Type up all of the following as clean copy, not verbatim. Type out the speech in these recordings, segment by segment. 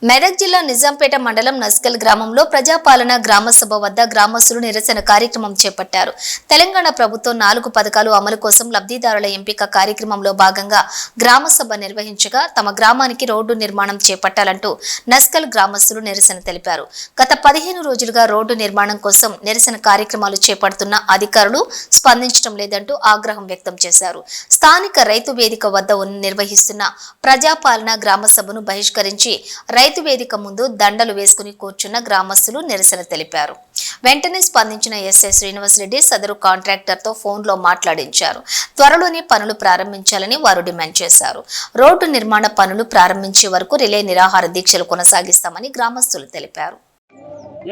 మెదక్ జిల్లా నిజాంపేట మండలం నస్కల్ గ్రామంలో ప్రజాపాలన గ్రామసభ వద్ద గ్రామస్తులు నిరసన కార్యక్రమం చేపట్టారు. తెలంగాణ ప్రభుత్వం 4 పథకాలు అమలు కోసం లబ్ధిదారుల ఎంపిక కార్యక్రమంలో భాగంగా గ్రామసభ నిర్వహించగా తమ గ్రామానికి రోడ్డు నిర్మాణం చేపట్టాలంటూ నస్కల్ గ్రామస్తులు నిరసన తెలిపారు. గత 15 రోజులుగా రోడ్డు నిర్మాణం కోసం నిరసన కార్యక్రమాలు చేపడుతున్న అధికారులు స్పందించడం లేదంటూ ఆగ్రహం వ్యక్తం చేశారు. స్థానిక రైతు వేదిక వద్ద నిర్వహిస్తున్న ప్రజాపాలన గ్రామసభను బహిష్కరించి రైతు వేదిక ముందు దండలు వేసుకుని కూర్చున్న గ్రామస్తులు నిరసన తెలిపారు. వెంటనే స్పందించిన ఎస్ఐ శ్రీనివాసరెడ్డి సదరు కాంట్రాక్టర్ తో ఫోన్లో మాట్లాడించారు. త్వరలోనే పనులు ప్రారంభించాలని వారు డిమాండ్ చేశారు. రోడ్డు నిర్మాణ పనులు ప్రారంభించే వరకు రిలే నిరాహార దీక్షలు కొనసాగిస్తామని గ్రామస్తులు తెలిపారు.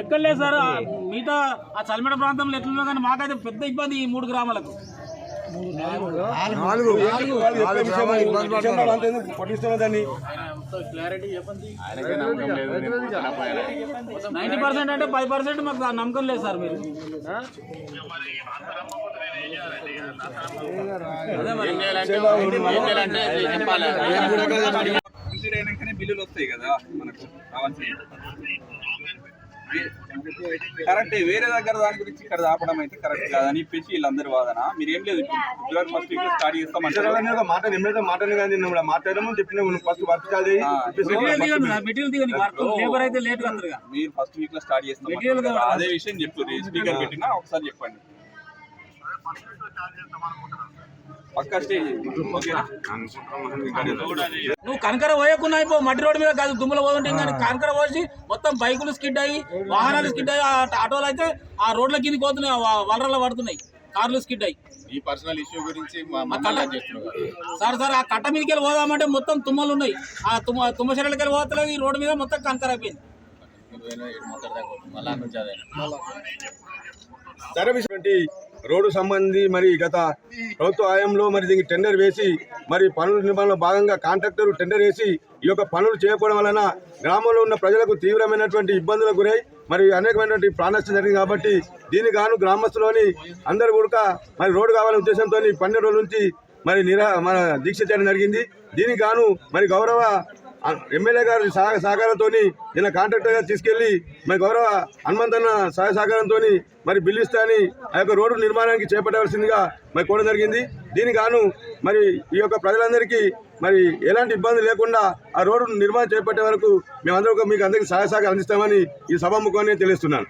ఎక్కడలేదు సార్, మిగతా ఆ చల్మెడ ప్రాంతంలో ఎట్లున్నా కానీ మాకైతే పెద్ద ఇబ్బంది ఈ 3 గ్రామాలకు. 90% అంటే 10% మాకు నమ్మకం లేదు సార్. మీరు బిల్లులు వస్తాయి కదా మనకు కావాల్సిన కరెక్ట్. వేరే దగ్గర దాని గురించి ఇక్కడ ఆపడం అయితే కరెక్ట్ కాదని చెప్పేసి వీళ్ళందరూ వాదన. మీరు ఏం లేదు, ఫిబ్రవరి ఫస్ట్ వీక్ స్టార్ట్ చేస్తామంటారు. మీరు ఫస్ట్ వీక్ లో స్టార్ట్ చేస్తాం, అదే విషయం చెప్పు. స్పీకర్ పెట్టినా ఒకసారి చెప్పండి. పక్కా స్టేజ్ నువ్వు కనకర పోయకుండా అయిపో, మట్టి రోడ్డు మీద కాదు దుమ్ములు పోతుంటే కానీ కనకర పోసి మొత్తం బైకులు స్కిడ్ అయ్యి, వాహనాలు స్కిడ్ అయ్యి, ఆటోలు అయితే ఆ రోడ్ల కింద పోతున్నాయి, వలరల్లో పడుతున్నాయి, కార్లు స్కిడ్ అయ్యి. ఈ పర్సనల్ ఇష్యూ గురించి సార్ ఆ కట్ట మీదకి వెళ్ళి పోదామంటే మొత్తం తుమ్మలు ఉన్నాయి. ఆ తుమ్మ చెరలకి వెళ్ళి పోతలేదు, ఈ రోడ్డు మీద మొత్తం కనకర అయిపోయింది. రోడ్డు సంబంధి మరి గత ప్రభుత్వ హయాంలో మరి దీనికి టెండర్ వేసి మరి పనుల నిర్మాణంలో భాగంగా కాంట్రాక్టర్ టెండర్ వేసి ఈ యొక్క పనులు చేయకపోవడం వలన గ్రామంలో ఉన్న ప్రజలకు తీవ్రమైనటువంటి ఇబ్బందులకు గురై మరి అనేకమైనటువంటి ప్రాణనష్టం జరిగింది. కాబట్టి దీనికి గాను గ్రామస్తులోని అందరూ కూడా మరి రోడ్డు కావాలనే ఉద్దేశంతో 12 రోజుల నుంచి మరి మన దీక్ష చేయడం జరిగింది. దీనికి గాను మరి గౌరవ ఎమ్మెల్యే గారి సహకారంతో నిన్న కాంట్రాక్టర్ గారు తీసుకెళ్లి మరి గౌరవ హనుమంతన్న సహాయ సహకారంతో మరి బిల్లు ఇస్తాని ఆ యొక్క రోడ్డు నిర్మాణానికి చేపట్టవలసిందిగా మరి కోరడం జరిగింది. దీనికి గాను మరి ఈ యొక్క ప్రజలందరికీ మరి ఎలాంటి ఇబ్బంది లేకుండా ఆ రోడ్డు నిర్మాణం చేపట్టే వరకు మేమందరూ మీకు అందరికీ సహాయ సహకారం అందిస్తామని ఈ సభాముఖంగా తెలుస్తున్నాను.